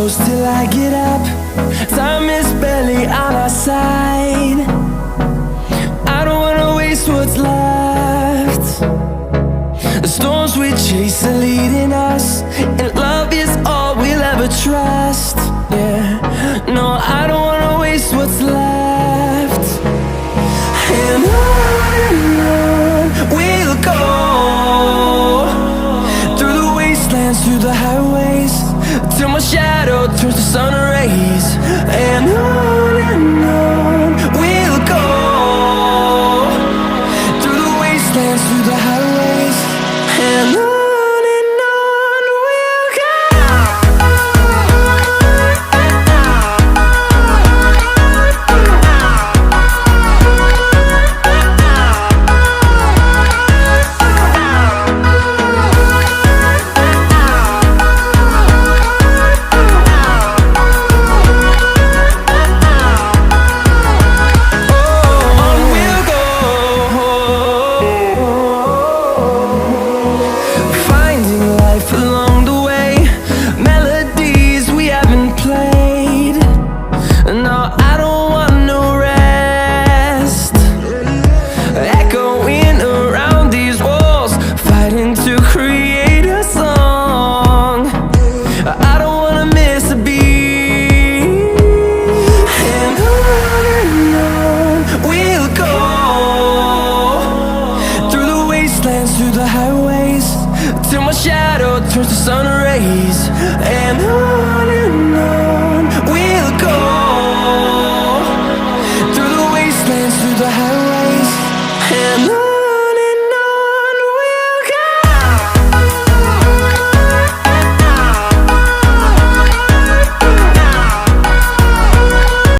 close till I get up. Time is barely on our side. I don't wanna waste what's left. The storms we chase are leading us, and love is all we'll ever trust. Yeah, no, I don't wanna waste what's left. And on we'll go, through the wastelands, through the highways, till my shadow turns to sun rays. And on we'll go, through the wastelands, through the highways, and on. Along the way, melodies we haven't played. No, I don't want no rest. Echoing around these walls, fighting to create a song. I don't wanna miss a beat. And on we'll go, through the wastelands, through the highways, till my shadow turns to sun rays. And on we'll go, through the wastelands, through the highways, and on.